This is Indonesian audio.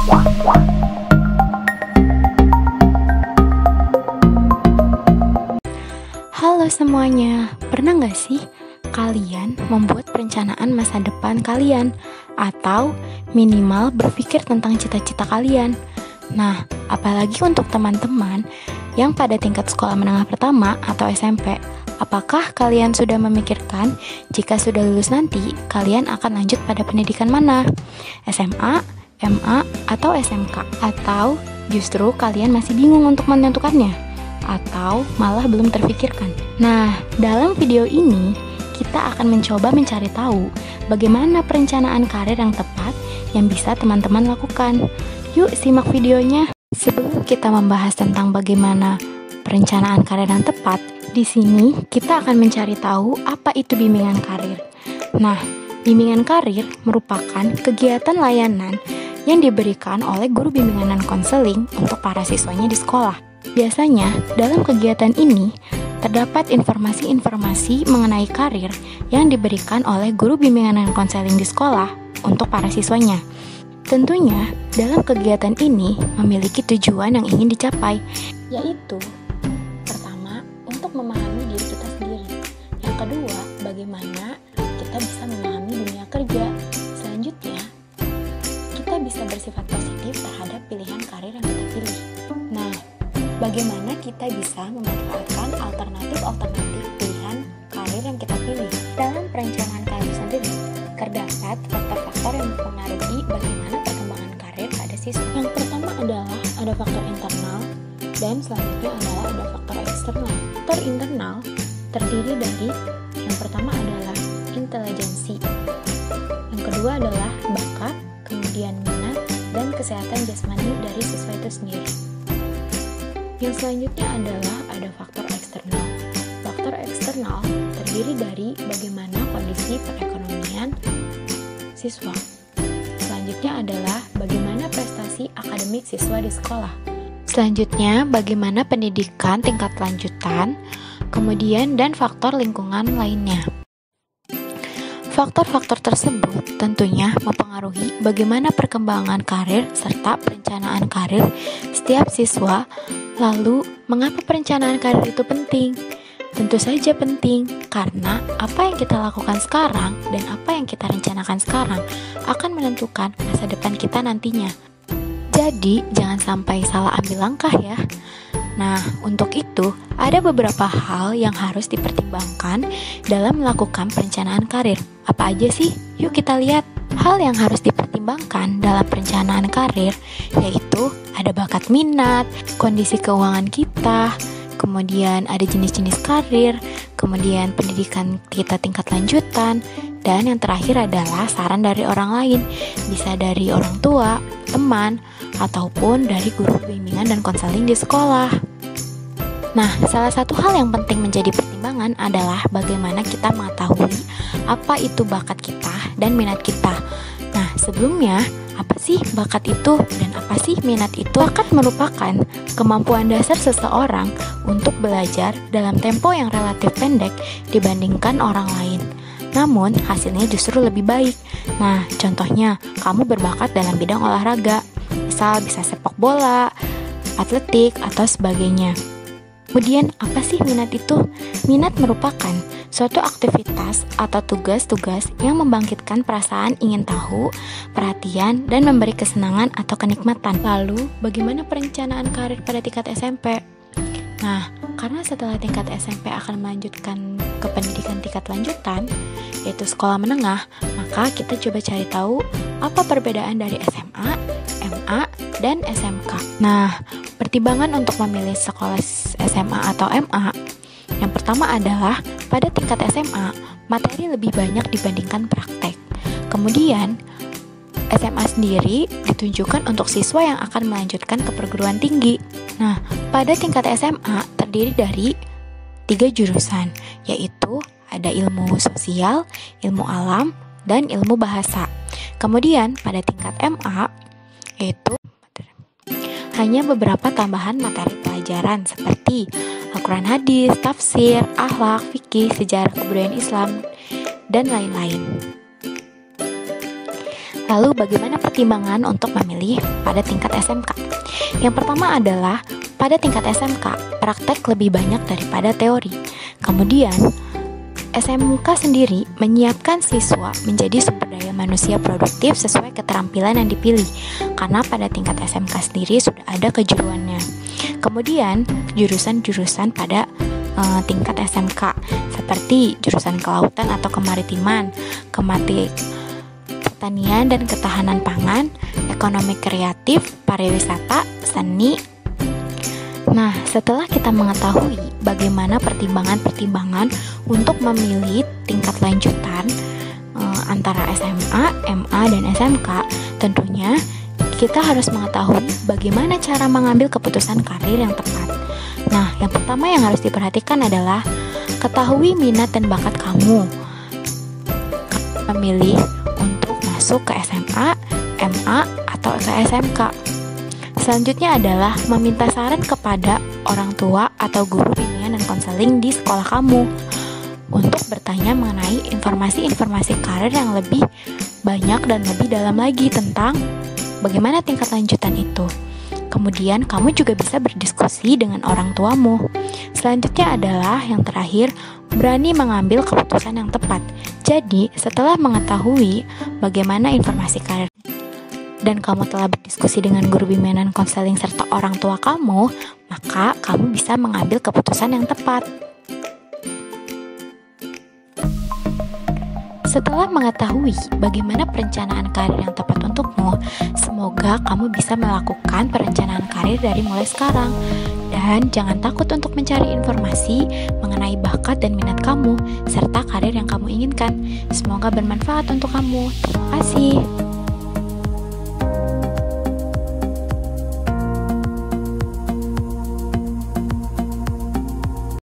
Halo semuanya, pernah gak sih kalian membuat perencanaan masa depan kalian? Atau minimal berpikir tentang cita-cita kalian? Nah, apalagi untuk teman-teman yang pada tingkat sekolah menengah pertama atau SMP, apakah kalian sudah memikirkan jika sudah lulus nanti, kalian akan lanjut pada pendidikan mana? SMA, MA, atau SMK? Atau justru kalian masih bingung untuk menentukannya? Atau malah belum terfikirkan? Nah, dalam video ini kita akan mencoba mencari tahu bagaimana perencanaan karir yang tepat yang bisa teman-teman lakukan. Yuk simak videonya. Sebelum kita membahas tentang bagaimana perencanaan karir yang tepat, di sini kita akan mencari tahu apa itu bimbingan karir. Nah, bimbingan karir merupakan kegiatan layanan yang diberikan oleh guru bimbingan dan konseling untuk para siswanya di sekolah. Biasanya, dalam kegiatan ini, terdapat informasi-informasi mengenai karir yang diberikan oleh guru bimbingan dan konseling di sekolah untuk para siswanya. Tentunya, dalam kegiatan ini memiliki tujuan yang ingin dicapai, yaitu pertama, untuk memahami diri kita sendiri. Yang kedua, bagaimana kita bisa memahami dunia kerja. Selanjutnya, kita bisa bersifat positif terhadap pilihan karir yang kita pilih. Nah, bagaimana kita bisa memanfaatkan alternatif pilihan karir yang kita pilih. Dalam perencanaan karir sendiri, terdapat faktor-faktor yang mempengaruhi bagaimana perkembangan karir pada siswa. Yang pertama adalah ada faktor internal, dan selanjutnya adalah ada faktor eksternal. Faktor internal terdiri dari yang pertama adalah intelijensi, yang kedua adalah bakat, kemudian minat, dan kesehatan jasmani dari siswa itu sendiri. Yang selanjutnya adalah ada faktor eksternal. Faktor eksternal terdiri dari bagaimana kondisi perekonomian siswa. Selanjutnya adalah bagaimana prestasi akademik siswa di sekolah. Selanjutnya, bagaimana pendidikan tingkat lanjutan, kemudian dan faktor lingkungan lainnya. Faktor-faktor tersebut tentunya mempengaruhi bagaimana perkembangan karir serta perencanaan karir setiap siswa. Lalu, mengapa perencanaan karir itu penting? Tentu saja penting, karena apa yang kita lakukan sekarang dan apa yang kita rencanakan sekarang akan menentukan masa depan kita nantinya. Jadi, jangan sampai salah ambil langkah ya. Nah, untuk itu, ada beberapa hal yang harus dipertimbangkan dalam melakukan perencanaan karir. Apa aja sih? Yuk kita lihat. Hal yang harus dipertimbangkan dalam perencanaan karir yaitu ada bakat minat, kondisi keuangan kita, kemudian ada jenis-jenis karir, kemudian pendidikan kita tingkat lanjutan, dan yang terakhir adalah saran dari orang lain, bisa dari orang tua, teman, ataupun dari guru bimbingan dan konseling di sekolah. Nah, salah satu hal yang penting menjadi pertimbangan adalah bagaimana kita mengetahui apa itu bakat kita dan minat kita. Nah, sebelumnya, apa sih bakat itu dan apa sih minat itu? Bakat merupakan kemampuan dasar seseorang untuk belajar dalam tempo yang relatif pendek dibandingkan orang lain. Namun, hasilnya justru lebih baik. Nah, contohnya, kamu berbakat dalam bidang olahraga. Misal bisa sepak bola, atletik, atau sebagainya. Kemudian, apa sih minat itu? Minat merupakan suatu aktivitas atau tugas-tugas yang membangkitkan perasaan ingin tahu, perhatian, dan memberi kesenangan atau kenikmatan. Lalu, bagaimana perencanaan karir pada tingkat SMP? Nah, karena setelah tingkat SMP akan melanjutkan ke pendidikan tingkat lanjutan, yaitu sekolah menengah, maka kita coba cari tahu apa perbedaan dari SMA, MA, dan SMK. Nah, pertimbangan untuk memilih sekolah SMA atau MA, yang pertama adalah pada tingkat SMA, materi lebih banyak dibandingkan praktek. Kemudian, SMA sendiri ditunjukkan untuk siswa yang akan melanjutkan ke perguruan tinggi. Nah, pada tingkat SMA terdiri dari 3 jurusan, yaitu ada ilmu sosial, ilmu alam, dan ilmu bahasa. Kemudian, pada tingkat MA, yaitu hanya beberapa tambahan materi pelajaran seperti Al-Quran hadis, tafsir, akhlak, fikih, sejarah kebudayaan Islam, dan lain-lain. Lalu bagaimana pertimbangan untuk memilih pada tingkat SMK? Yang pertama adalah pada tingkat SMK, praktek lebih banyak daripada teori. Kemudian, SMK sendiri menyiapkan siswa menjadi sumber daya manusia produktif sesuai keterampilan yang dipilih, karena pada tingkat SMK sendiri sudah ada kejuruannya. Kemudian, jurusan-jurusan pada tingkat SMK seperti jurusan kelautan atau kemaritiman, pertanian dan ketahanan pangan, ekonomi kreatif, pariwisata, seni. Nah, setelah kita mengetahui bagaimana pertimbangan-pertimbangan untuk memilih tingkat lanjutan antara SMA, MA, dan SMK, tentunya kita harus mengetahui bagaimana cara mengambil keputusan karir yang tepat. Nah, yang pertama yang harus diperhatikan adalah ketahui minat dan bakat kamu. Memilih untuk masuk ke SMA, MA, atau ke SMK. Selanjutnya adalah meminta saran kepada orang tua atau guru bimbingan dan konseling di sekolah kamu untuk bertanya mengenai informasi-informasi karir yang lebih banyak dan lebih dalam lagi tentang bagaimana tingkat lanjutan itu. Kemudian kamu juga bisa berdiskusi dengan orang tuamu. Selanjutnya adalah yang terakhir, berani mengambil keputusan yang tepat. Jadi, setelah mengetahui bagaimana informasi karir dan kamu telah berdiskusi dengan guru bimbingan konseling serta orang tua kamu, maka kamu bisa mengambil keputusan yang tepat. Setelah mengetahui bagaimana perencanaan karir yang tepat untukmu, semoga kamu bisa melakukan perencanaan karir dari mulai sekarang. Dan jangan takut untuk mencari informasi mengenai bakat dan minat kamu, serta karir yang kamu inginkan. Semoga bermanfaat untuk kamu. Terima kasih.